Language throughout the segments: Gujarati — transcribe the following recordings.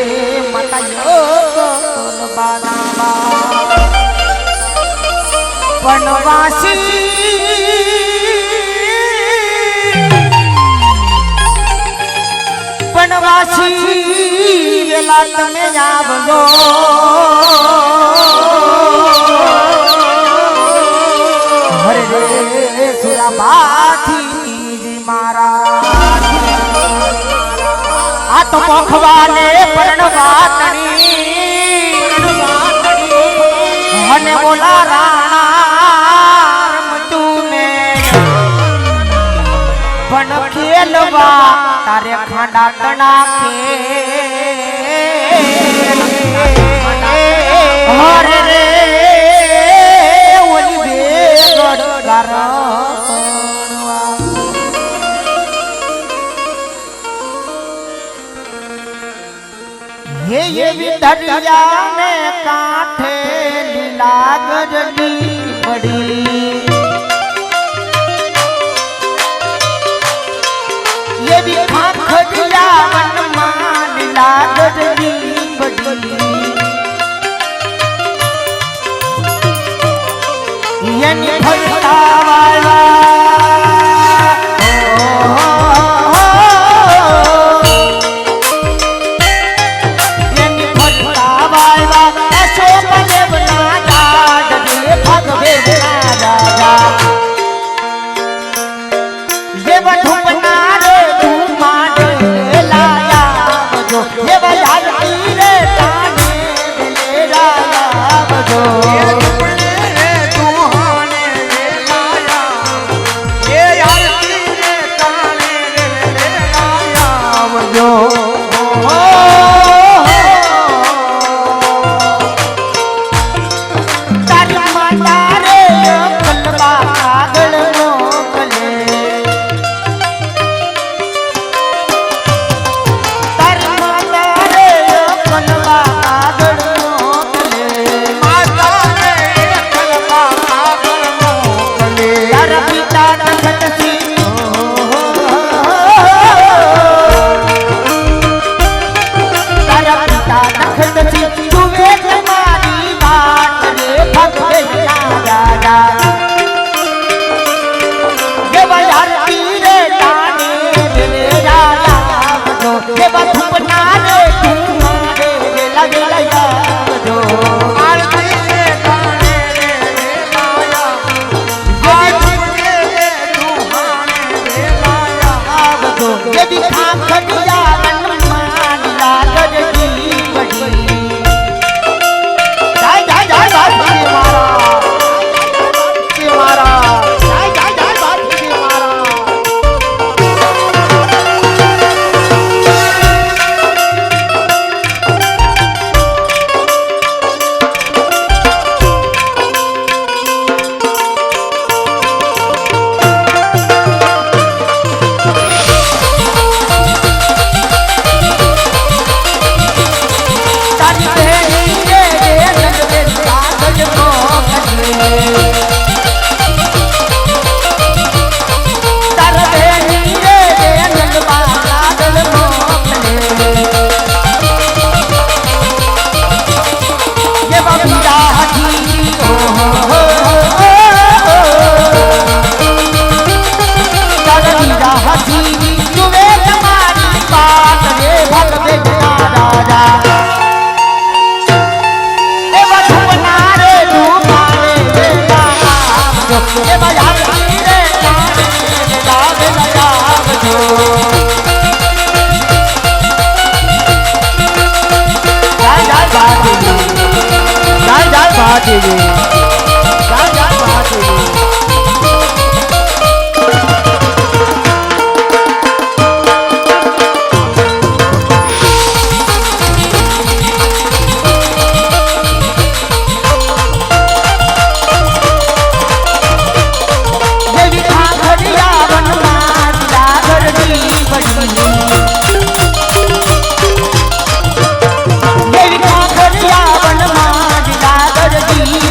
माता योगन बानावा वनवासी वनवासी वेला तमे आवगो हरे रे सुराबाथी मारा आ तो मोखवाने पर्णवातनी हने बोला राणा रमतू में पण खेलवा तारे खांडा तना के हरे रे ओली बेगड़ गारा ये विधरिया ने काठे लीला गजली बड़ी ये भी खड़िया वनमान लीला गजली बड़ी ये निभता वाला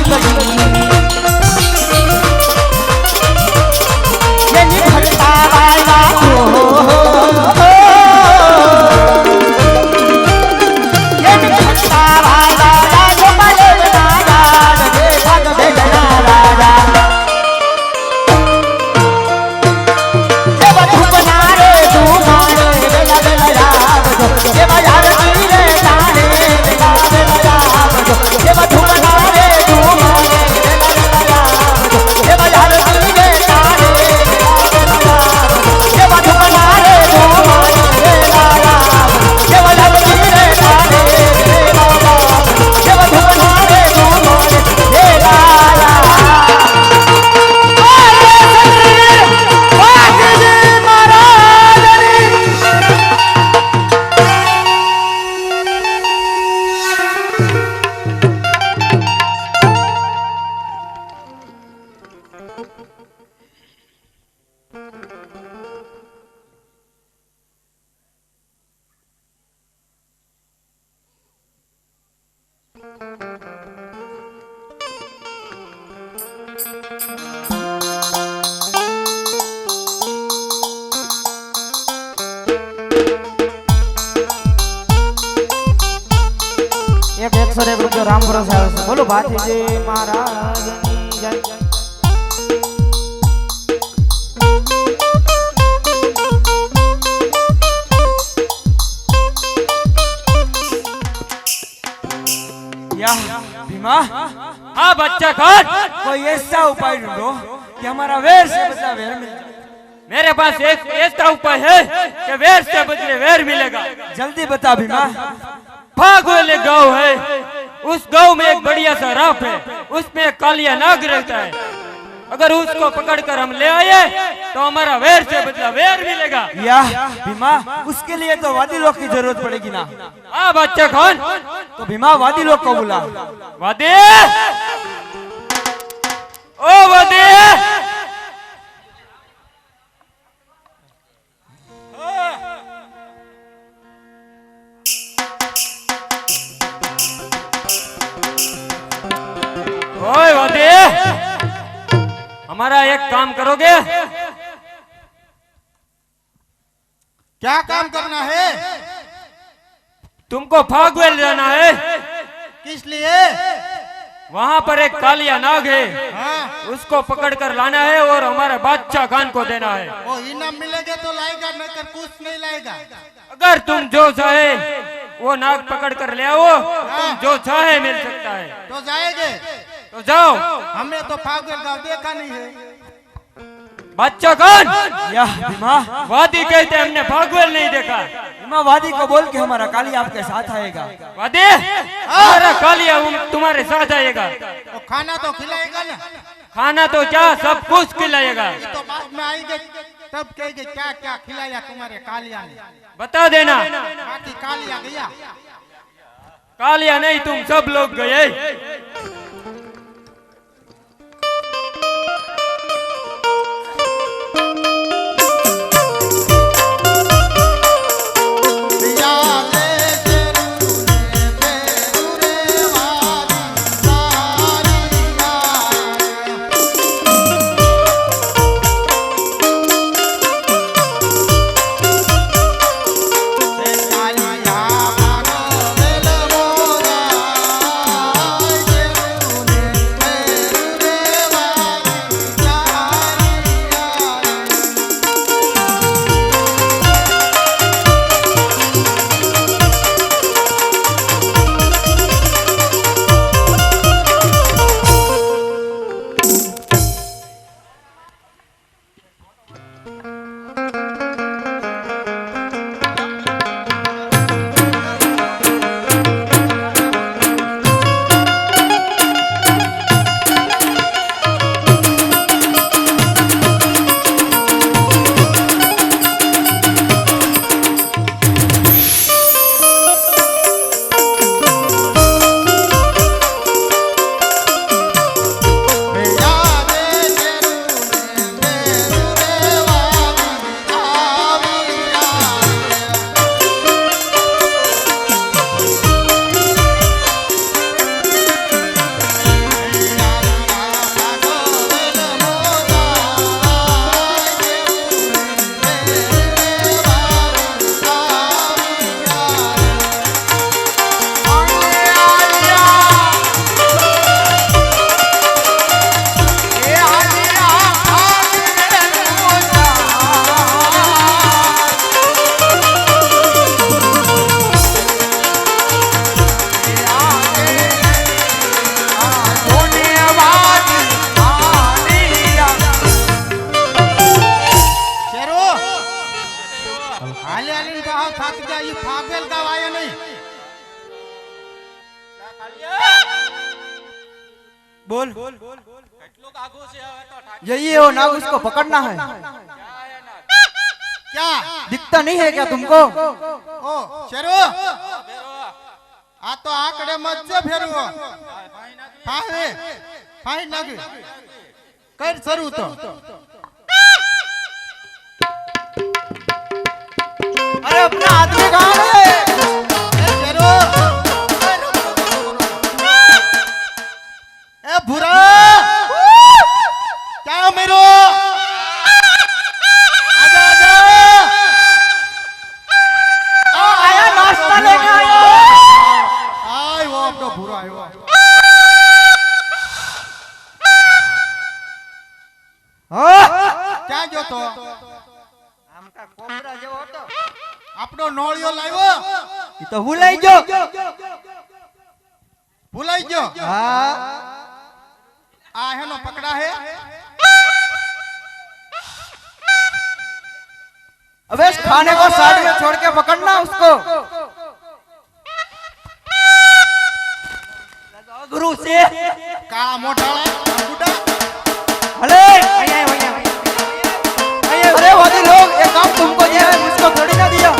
बड़ी ₹101 રામ ભરોસે આવે છે બોલો ભાતીજી મહારાજની જય भीमा हाँ बच्चा खान कोई ऐसा उपाय ढूंढो कि हमारा वेर से बदला वेर मिल जाए। मेरे पास एक ऐसा उपाय है कि वेर से बदले वेर मिलेगा। जल्दी बता भीमा। फागुल गांव है, उस गांव में एक बढ़िया सा राफ है, उसमें कालिया नाग रहता है। अगर उसको पकड़कर हम ले आए तो हमारा वेर से बदला वेर मिलेगा। या भीमा उसके लिए तो वादी लोग की जरूरत पड़ेगी ना। हाँ बच्चा कौन? तो भीमा वादी लोग को बुला। वादी ओ वादी ओए वादी हमारा एक काम करोगे? क्या काम करना है? तुमको फागवेल जाना है। किस लिए? वहाँ पर एक कालिया नाग है, हाँ। उसको पकड़कर लाना है और हमारे बादशाह खान को देना है। वो इनाम मिलेगा तो लाएगा, नहीं कर कुछ नहीं लाएगा। अगर तुम जो चाहे वो नाग पकड़कर ले आओ, तुम जो चाहे मिल सकता है। तो जाएंगे? तो जाओ। हमने तो फागुल गांव देखा नहीं है। बच्चा कौन? वादी कहते हमने फागुल नहीं देखा। वादी को बोल के हमारा कालिया आपके साथ आएगा। वादी हमारा कालिया तुम्हारे साथ आएगा। तो खाना तो खिलाएगा ना? खाना तो क्या सब कुछ खिलाएगा। तो बाद में आएंगे तब कहेंगे क्या क्या खिलाया तुम्हारे कालिया ने, बता देना। बाकी कालिया गया। कालिया नहीं तुम सब लोग गए। बोल यही है वो नाग, उसको पकड़ना है। क्या दिखता नहीं है क्या तुमको? ओ शेरू आ तो आकड़े मत से फेरू फाहे फाहे नाग कर सरू तो अरे अपना आदमी कहाँ है? शेरू તો આમ કા કોબરા જેવો હતો આપણો નોળિયો લાવ્યો ઈ તો ભૂલાઈ ગયો ભૂલાઈ ગયો હા આ હેનો પકડા હે अबे इस खाने को साइड में छोड़ के पकड़ना उसको गुरु से કાળા મોઢાળા બુડા अरे अरे वाले लोग ये काम तुमको दिया है मुझको थोड़ी ना दिया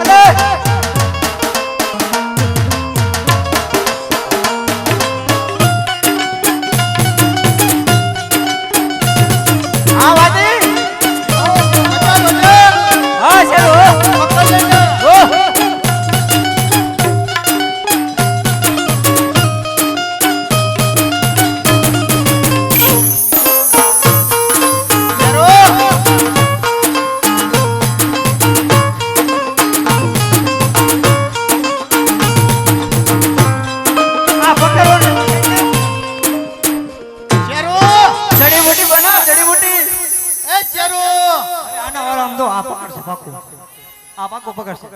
अरे हाँ वादी हाँ चलो પકડ લેને ओ आ पकड़ो ने ચેરો जड़ी बूटी बना जड़ी बूटी એ ચેરો आना और हम दो आप पकड़ से पाको पकड़ से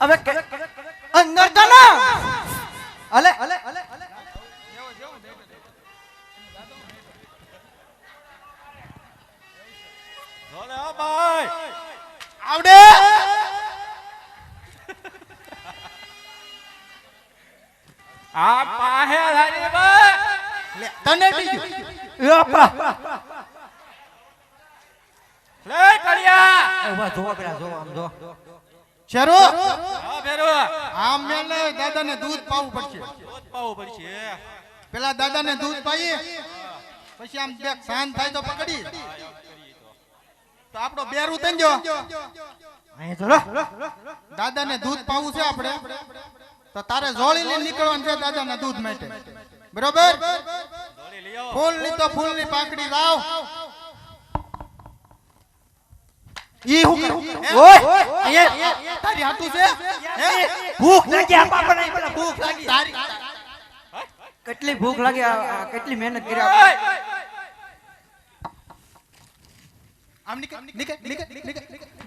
अबे अंदर था ना अले अले अले આવડે આ પાહે લારી બા લે તને ટીજ્યું योपा લે કડિયા उबा जो पेला जो हम जो ચેરો હા ભેરો આમ મેલે દાદાને દૂધ પાવું પડશે દૂધ પાવું પડશે પેલા દાદાને દૂધ પાઈએ પછી આમ દેખ શાંત થાય તો પકડી તો આપણો બેરું તંજો અહીં ચલો દાદાને દૂધ પાવું છે આપણે તો તારે જોળી લઈને નીકળવાનું છે દાદાના દૂધ માટે બરોબર દોડી લ્યો ફૂલની તો ફૂલની પાંખડી લાવ ઈ હું કરું ओए ये તારી હાટું છે હે भूख लगी आपा बनाई पेला भूख लगी તારી કેટલી ભૂખ લાગી કેટલી મહેનત કરી આમ નીકળ નીકળ નીકળ નીકળ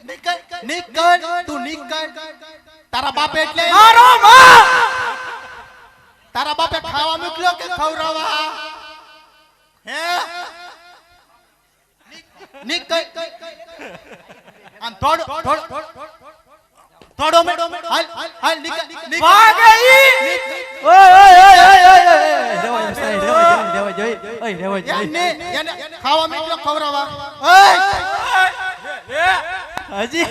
નીકળ નીકળ તું નીકળ તારા બાપે એટલે મારો માં તારા બાપે ખાવા મોકલ્યો કે ખવરાવા હે નીકળ આમ થોડો થોડો થોડો મેડો હાલ હાલ નીકળ નીકળ વાગઈ ઓય ઓય ઓય ઓય ઓય રેવા જોઈ ઓય રેવા જોઈ એને ખાવા મોકલ્યો ખવરાવા ઓય હજી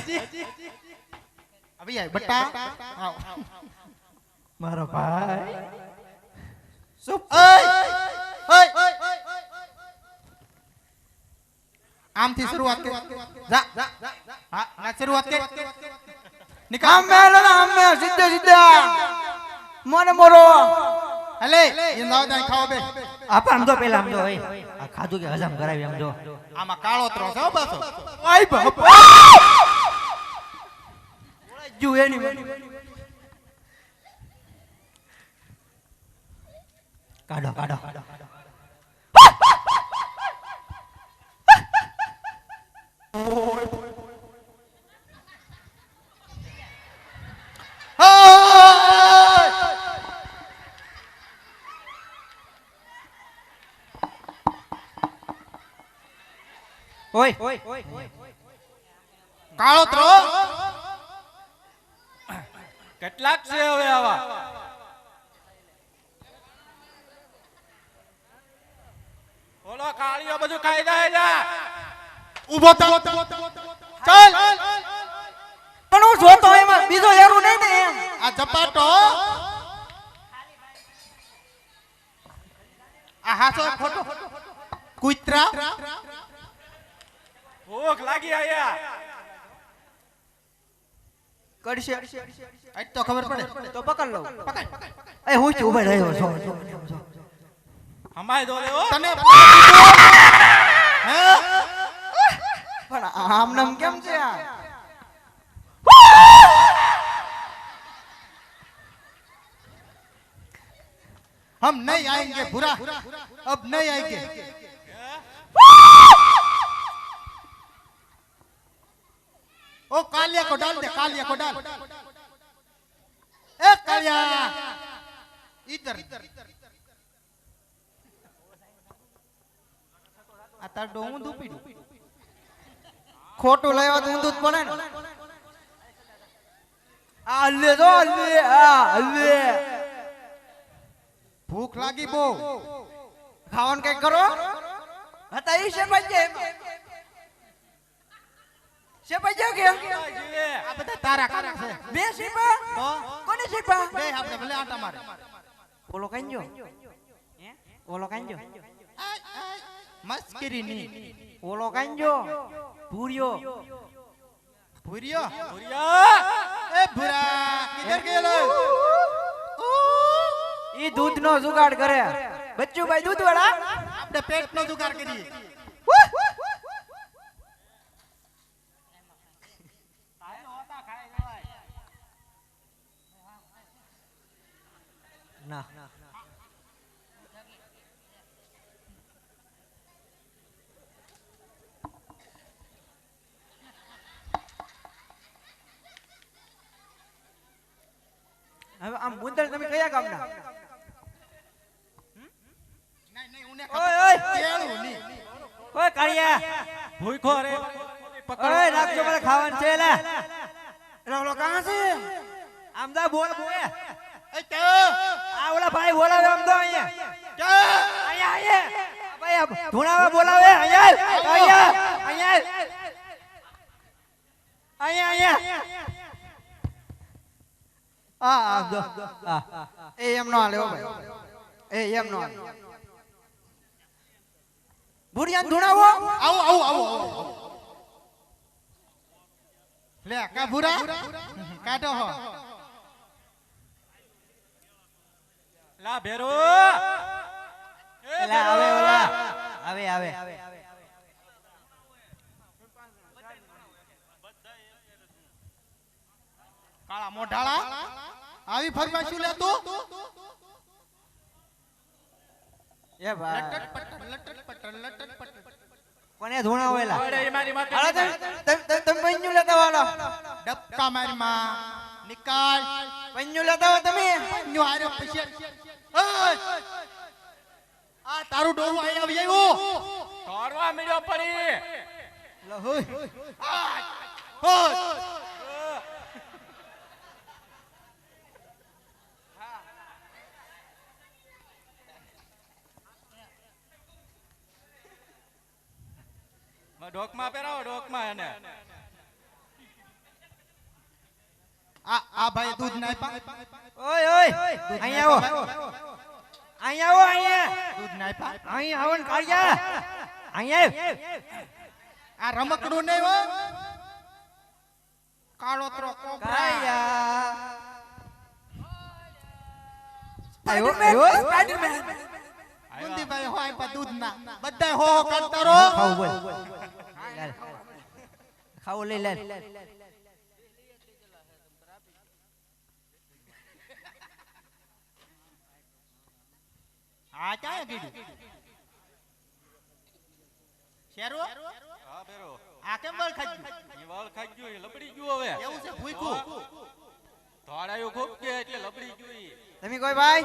આવી આય બટા આવ મારો ભાઈ સુપ ઓય ઓય આમથી શરૂઆત કર જા હા ના શરૂઆત કર નિકાલ આમે સીધે સીધા મને મોરો અલે ઇંદાવ દઈ ખાઓ બે આપા આમ તો પેલા આમ તો ઓય આ ખાધું કે હજમ કરાવી આમ જો આમાં કાળો ત્રો છે હો પાછો ઓય બાપા જુ એની કાઢો કાઢો ઓય કાળો ત્રો કેટલાક છે હવે આવા ઓલો કાળિયો બધું ખાઈ જાય જા ઊભો થા ચાલ પણ હું જોતો એમાં બીજો એરું નહીં ને એમ આ ઝપાટો આ હાસો ફોટો કુતરા ભૂખ લાગી આયા કરશે આજ તો ખબર પડે તો પકડ લો એ હું જ ઉભો રહ્યો છો અમાય દોલે ઓ તને હે પણ આમ નામ કેમ છે આ हम नहीं आएंगे बुरा अब नहीं आएंगे ओ कालिया को डाल दे, कालिया को डाल। ए कालिया इधर आता डोंग दूपी ખોટું લાવ્યા તો ઊંધું જ પડે ને આ લે જો લે આ લે भूख लागी बो ખાવાનું કઈ કરો હતા ઈ છે બજે કે આ બધા તારા કાના છે બે સીપા તો કોને સીપા બે આપણે ભલે આટા મારે ઓલો કાંજો હે ઓલો કાંજો મસ્કરી ની ઓલો કાંજો ભૂરિયો ભૂરિયો ભૂરિયા ए भूरा किधर गेलो ઈ દૂધનો જુગાડ કરે બચ્ચુભાઈ દૂધ વાળા આપણે પેટનો જુગાર કરીએ ના હવે આમ મુંદર તમે કયા ગામના નહીં નહીં ઉને ઓય ઓય કેળું ની ઓય કાળિયા ભૂખો રે ઓય રાખજો મને ખાવાનું છે લે ઓલો કાં છે આમ દા બોલ બોલે એ કે આ ઓલા ભાઈ બોલાવે આમ તો અહીંયા કે અહીંયા ભાઈ ધુણાવા બોલાવે અહીંયા અહીંયા અહીંયા આ જો એ એમ નો હાલે હો ભાઈ એ એમ નો હાલે ભુરિયાન ધુણાવો આવો આવો આવો લે કા ભૂરા કાઢો હો લા ભેરો એલા આવે ઓલા આવે કાળા મોઢાળા આવી ફરમાઈશું લે તું એ ભાઈ લટટ પટ કોને ધુણાવેલા અરે એ મારી માથે હાલો તમે પંજુ લેતા વાળો ડબકા મારી માં નિકાલ પંજુ લેતા હો તમે ન્યુ આરે પછી ઓય આ તારું ડોરું આઈ આવી આવ્યું તોરવા મળ્યો પડી લહોય હોય ડોકમાં પહેરાવો ડોકમાં એને આ ભાઈ દૂધ ના આપ્યા ઓય અહીંયા આવો દૂધ ના આપ્યા અહીંયા આવો ને કાળિયા અહીંયા આ રમકડું નહીં હો કાળોતરો કોકરા કાળિયા આયો સ્પાઈડરમેન ગુંદીભાઈ હો આપ્યા દૂધ ના બધાય હો કરતા રહો ખાવ બોલ ખાવ લઈ લે આ ક્યાં ગીડું શેરો હા ભેરો આ કેમ બળ ખાઈ ઈ વાળ ખાઈ ગયો એ લબડી ગયો હવે એવું છે ભૂઈકું ધોળાયો ખૂબ કે એટલે લબડી ગયો ઈ તમે કોઈ ભાઈ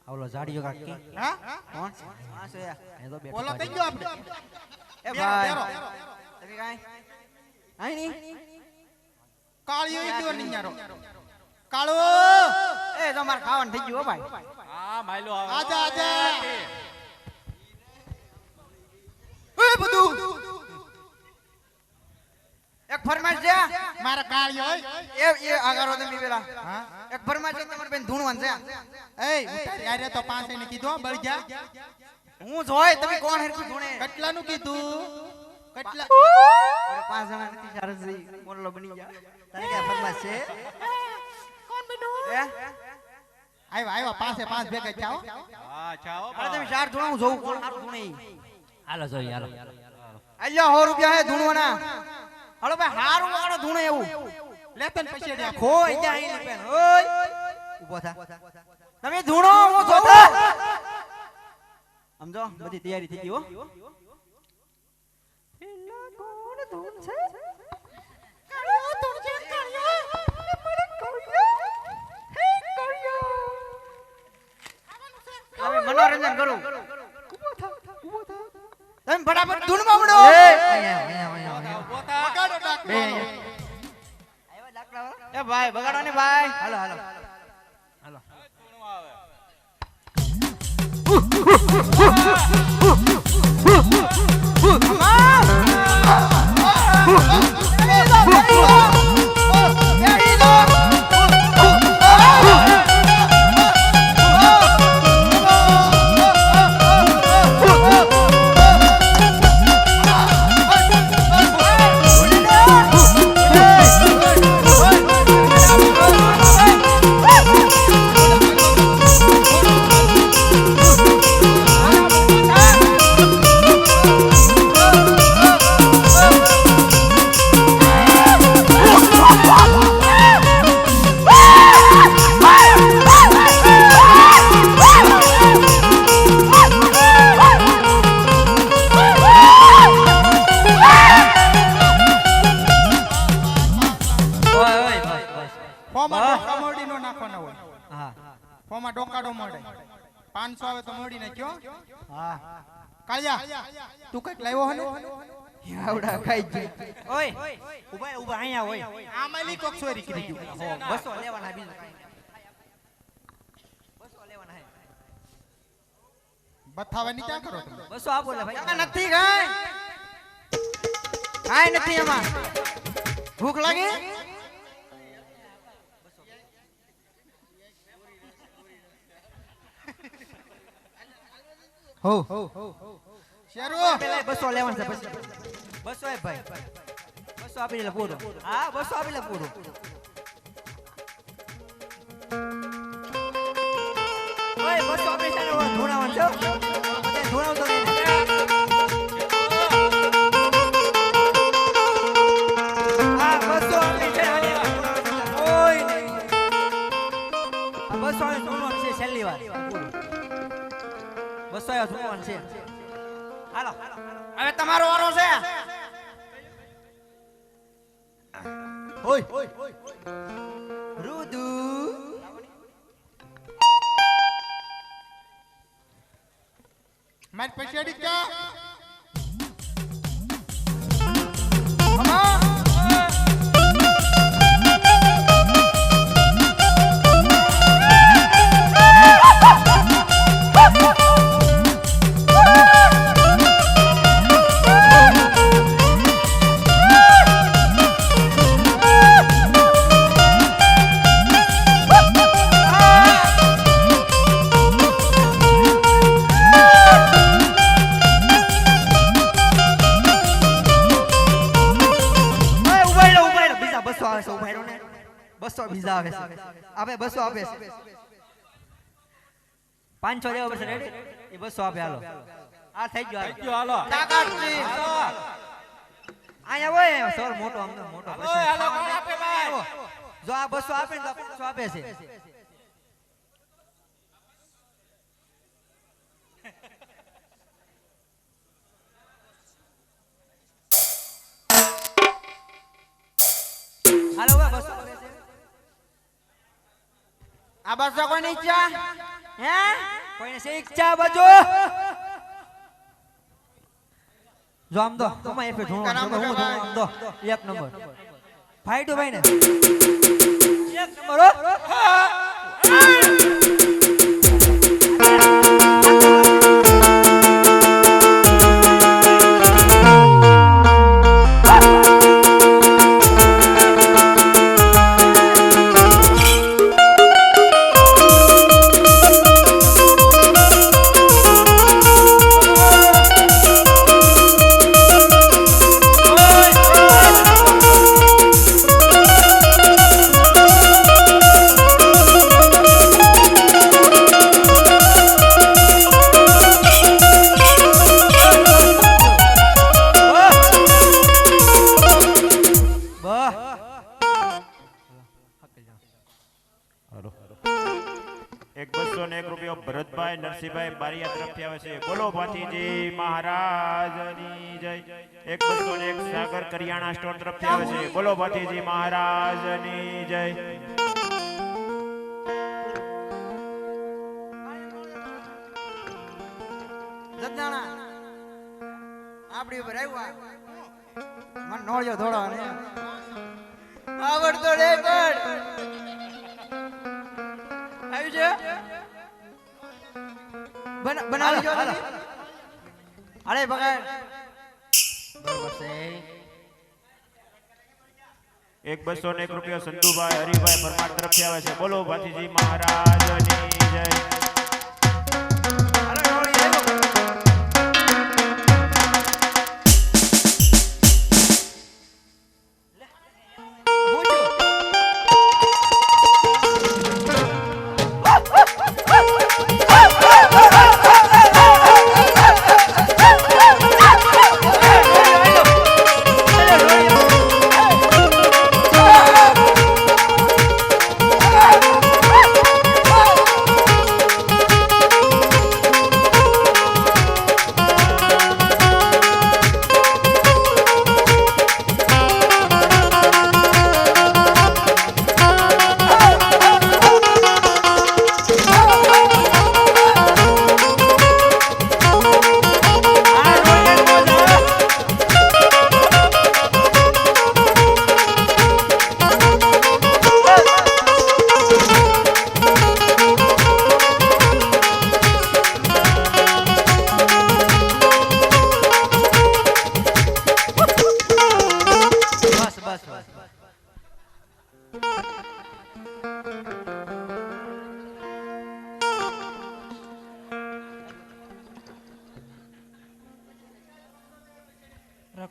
આવલો જાડિયો કાકી હા કોણ હા છે એ તો બેઠો બોલો કઈ ગયો આપણે એ ભાઈ બેરો. તમે કાઈ આઈ ની કાળિયો ઈ ગયો નિયારો કાળો એ તમાર ખાવાનું થઈ ગયું હો ભાઈ હા માયલો આવે આજા આજા એ બધું એક ફરમાઈશ છે મારા કાળિયો એ આગારો તમે પેલા હા એક ફરમાઈશ છે તમારે બેન ધૂણવાન છે એ ઉતારી આરે તો પાંચ ને કીધું બળ જા હું જોય તમે કોણ હેરખું ધૂણે કેટલાનું કીધું કેટલા અરે પાંચ જણા નથી ચાર જ મોરલો બની જા તને કે ફરમાઈશ છે કોણ બેનો હે આવ્યા પાંચે પાંચ ભેગા જાઓ હા ચાઓ અરે તમે ચાર ધૂણા હું જોઉં કોણ સારું ધૂણે હાલો જોઈ હાલો આલ્યો 100 રૂપિયા હે ધૂણવાના હાલો ભાઈ હારું વાળો ધૂણે એવું લેતન પૈસે દે ખોઈ જાય ને બેન ઓય ઊભો થા તમે ધૂણો હું જોતા સમજો બધી તૈયારી થઈ ગઈ હો પેલા કોણ ધૂણ છે રંજન કરું તમે ફટાફટ ધૂનમાં ઉડો વગાડો ડાકલો. એ ભાઈ બગાડો ને ભાઈ હાલો હાલો હાલો ફોમાં ડોકા મોડી નો નાખવાના હોય. હા ફોમાં ડોકાડો મોડે 500 આવે તો મોડી નાખ્યો. હા કાળિયા તું કઈક લાવ્યો હે ને? આવડા ખાઈ જ ઓય ઉભા ઉભા અહીંયા હોય આમાં લી કોક ચોરી કરી ગયું. 200 લેવાના બીજું 200 લેવાના હે બથાવાની ક્યાં કરો તમે? 200 આપો લે ભાઈ કાકા નથી કાઈ કાઈ નથી એમાં ભૂખ લાગી હો શેરો પેલા 200 લેવાના છે પછી 200 એ ભાઈ 200 આપી લે પૂરો હા 200 આપી લે પૂરો ઓય 200 આપી છે ધોણાવન છો બધે ધોણાવતો નહીં હા 200 આપી છે ઓય નહીં 200 એ ધોણાવન છે છેલ્લી વાર 200 એ ધોણાવન છે હાલો હવે તમારો વારો છે ઓય રુદુ મારી પછાડી ક્યાં? બીજા આવે છે આપે 200 આપે છે 500 લેવા પડશે રેડી એ 200 આપે હાલો આ થઈ ગયો હાલો તાકાતજી આયા હોય સર મોટો અમને મોટો હાલો કોણ આપે ભાઈ જો આ 200 આપે ને તો 500 આપે છે હાલો 200 આપે છે આ 200 કોની ઈચ્છા હે કોઈને છે ઈચ્છા બાજુ જો આમ દો તમારે એફે ઢોણો હું આમ દો એક નંબર ફાઈટો ભાઈ ને એક નંબર હો ભરતભાઈ નરસિંહભાઈ બારિયા તરફથી આવે છે. બોલો ભાતીજી મહારાજની જય. 101 સાગર કરિયાણા સ્ટોર તરફથી આવે છે. બોલો ભાતીજી મહારાજની જય. પર આવ્યો મન નોળ્યો થોડો ને આવડતો રે પણ આવી છે બનાવી જો તમે અરે બગાડ બરોબર છે 1 રૂપિયો સંધુભાઈ હરિભાઈ પરમાર તરફથી આવે છે બોલો ભાતીજી મહારાજની જય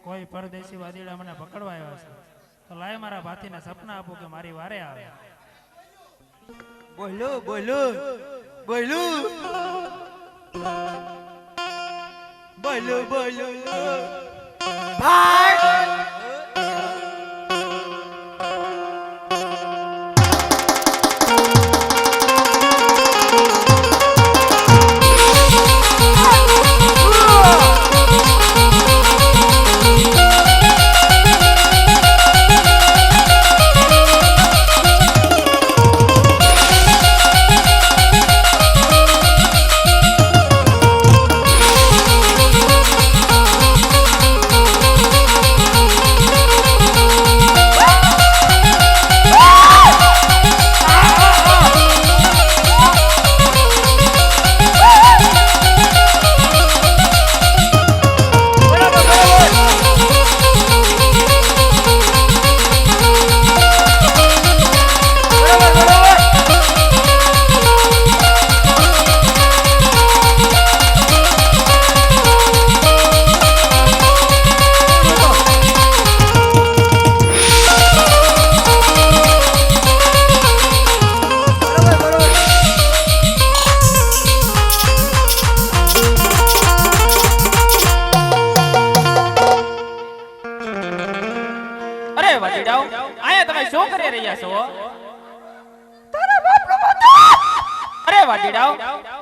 કોઈ પરદેશી વાદીડા મને પકડવા આવ્યા છે તો લાય મારા ભાતીને સપના આપો કે મારી વારે આવે બોલો બોલો બોલો બોલો બોલો ભાઈ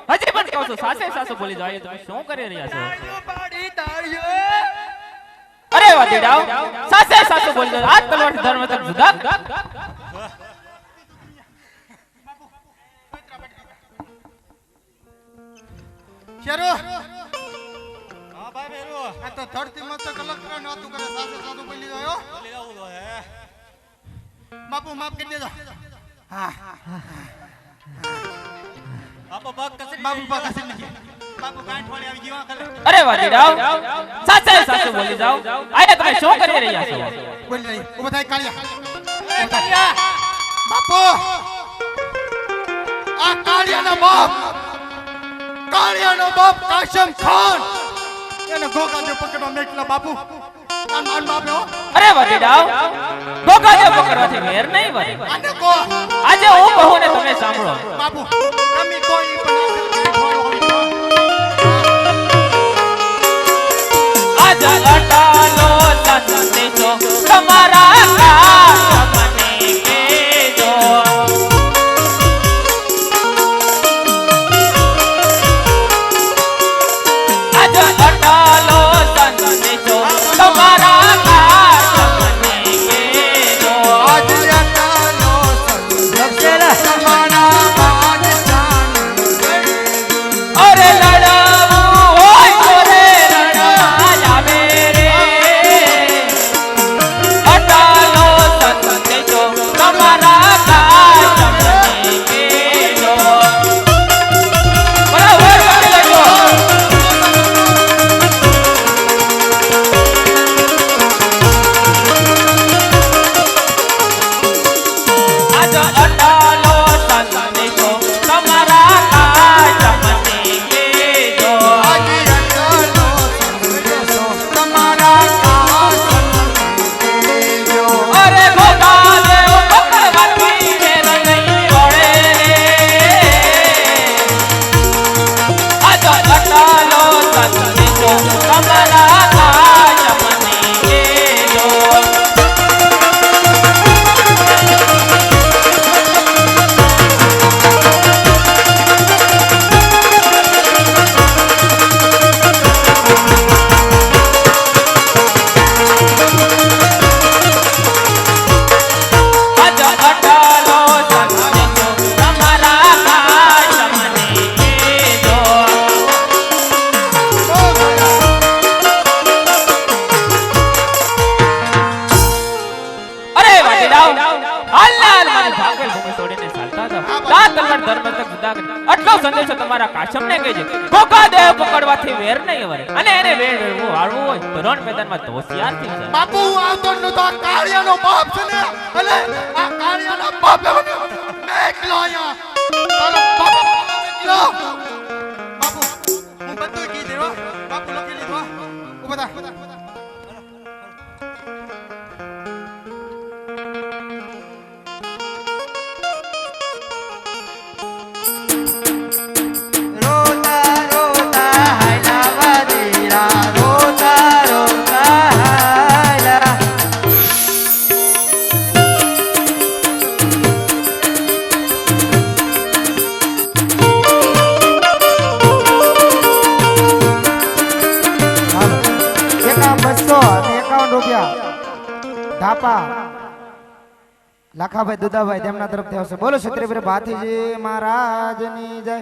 હજી પણ કહો છો સાસે સાસુ બોલી જાય તમે શું કરી રહ્યા છો અરે વાદીડાઓ સાસે સાસુ બોલી જાય આ તલવાર ધર્મ તક જુદા શેરો હા ભાઈ બેરો આ તો ધરતી મત કલક કરે નતું કરે સાસે સાસુ બોલી ગયો બોલી જાવું તો હે બાપુ માફ કરી દેજો હા બાપુ પગ કસે બાપુ પગ કસે નથી બાપુ ગાંઠ વાળી આવી ગયો કરે અરે વાદીડાઓ સાસે સાસુ બોલી જાઓ આયા તમે શું કરી રહ્યા છો બોલી રહી ઉભો થાય કાળિયા બાપુ આ કાળિયાનો બાપ કાશમ ખાન એને ગોગાદેવ પકડવા મેકલા બાપુ માન બાપ હો અરે વાદીડાઓ ગોગાદેવ પકડવાથી મેર નહીં ભાઈ આને કો આજે હું કહું ને તમે સાંભળો બાપુ તમે કોઈ પણ આજ અટાલો સંદેશો તમારા કામ મને કેજો આજ અટાલો સંદેશો તમારા કામ મને કેજો આજ અટાલો સંદેશો તમારા કામ आज अटालो संदेशो તમારા કાચમને કેજો આજે અટાલો સંદેશો તમારા કાચમને કેજો અરે ભોગા દેવ પકડવાથી વેર નહીં ઓળે આજ અટાલો સંદેશો તમારા કાચમને કેજો આજ અટાલો સંદેશો તમારા કાચમને કેજો અરે વાટીડાઓ હાલ હાલ મારી ભાગેલ ભૂમિ છોડીને ચાલતા જાઓ તા તલવાર ધર્મ તક જુદા કરી આટલો સંદેશો તમારા કાશમને કહેજે કોકા દેવ પકડવાથી વેર નહીં વરે અને એને વેર વેરવું હાળવું હોય તો રણ મેદાનમાં તો હોશિયાર થઈ જાય બાપુ હું આવતો જ નતો. આ કાળિયાનો બાપ છે ને એટલે આ કાળિયાના બાપે મને એકલો અહીંયા તારો બાપ એકલો. બાપુ હું બધું કી દેવા બાપુ લખી લીધો ઉભા થા. રોતા રોતા હાયલા વાદીડા રોતા રોતા હાયલા હાલો. એકાવન 200 અને 51 રૂપિયા ધાપા લાખાભાઈ દુદાભાઈ તેમના તરફથી આવશે. બોલો ક્ષત્રિય ભાથીજી મહારાજની જય.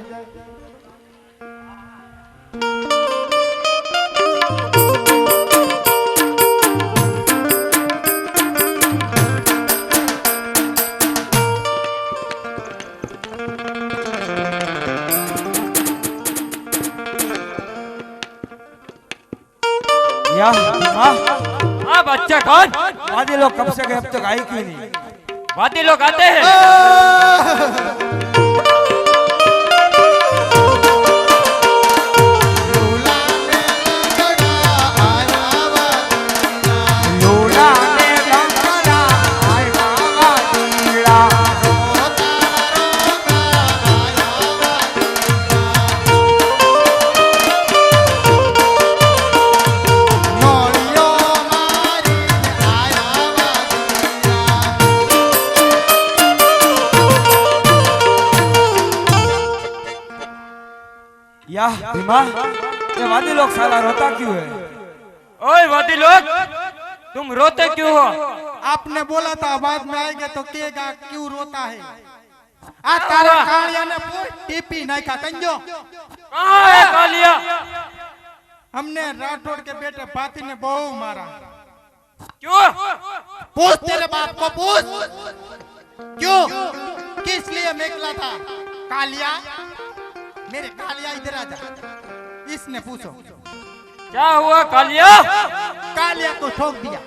या हाँ हाँ बच्चा कौन वादी लोग कब से गए अब तक आई क्यों नहीं? वादी लोग आते हैं लोला ने लंगड़ा आया वादीड़ा या भीमा ये वादी लोग साला रोता क्यों है? ओए वादी लोग तुम रोते क्यों हो आपने बोला था बाद में आएंगे तो केगा क्यों रोता है. आ तारा कालियाने पूरी टीपी नहीं खा कंजो. कहाँ है कालिया हमने राठौड़ के बेटे भाती ने बहु मारा. क्यों पूछ तेरे बाप को पूछ. क्यों किस लिए मेकला था कालिया. मेरे कालिया इधर आ जा. इसने पूछो. क्या हुआ कालिया कालिया को ठोक दिया.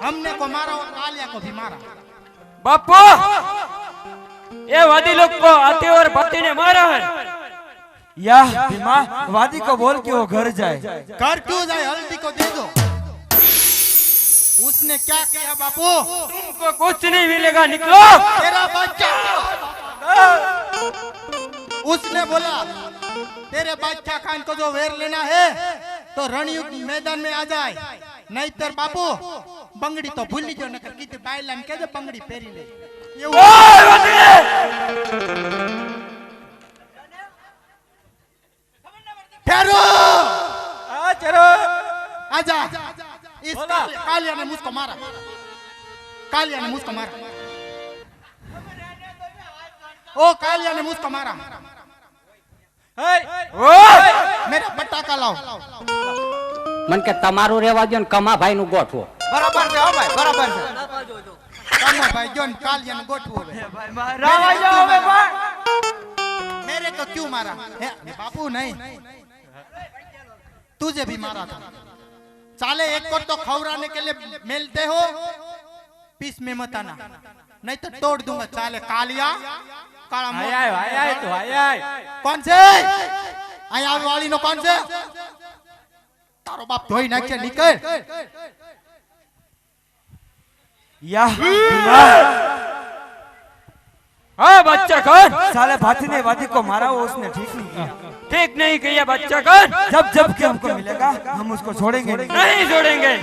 हमने को मारा और कालिया को भी मारा. बापू ये वादी लोग को आते और भाती ने मारा है या भीमा वादी को बोल के वो घर जाए. घर क्यों जाए हल्दी को दे दो. उसने क्या किया बापू. तुमको कुछ नहीं मिलेगा निकलो तेरा बच्चा. उसने बोला तेरे बादशाह खान को जो वेर लेना है तो रणयुद्ध मैदान में आ जाए. नहीं तर बापू बंगड़ी तो भूली जो नकर की बायलान के जो बंगड़ी पेरी ले. ओए वादी ठहरो. चलो आजा. इस कालिया ने मुझको मारा. कालिया ने मुझको मारा. ओ कालिया ने मुझको मारा. ओए मेरा पटाका लाओ. मन के તમારું રેવા દો ને કમાભાઈ નું ગોઠવો. बराबर से आओ भाई बराबर से. कामो भाई जोन कालिया ने गोठू होवे. रावा जाओ बे भाई. मेरे को क्यों मारा है बापू. नहीं तुझे भी मारा था. साले एक को तो खवराने के लिए मिलते हो पीस में मत आना, नहीं तो तोड़ दूंगा। चाले कालिया काला आय आय आय आय तो आय आय कौन से आई आवे वाली नो कौन से तारो बाप धोई नाखे निकल या हाँ बच्चा कौन? साले भाती ने वादी को मारा वो उसने ठीक नहीं किया। ठीक नहीं किया बच्चा कौन? जब जब के हमको मिलेगा हम उसको छोड़ेंगे नहीं। नहीं छोड़ेंगे।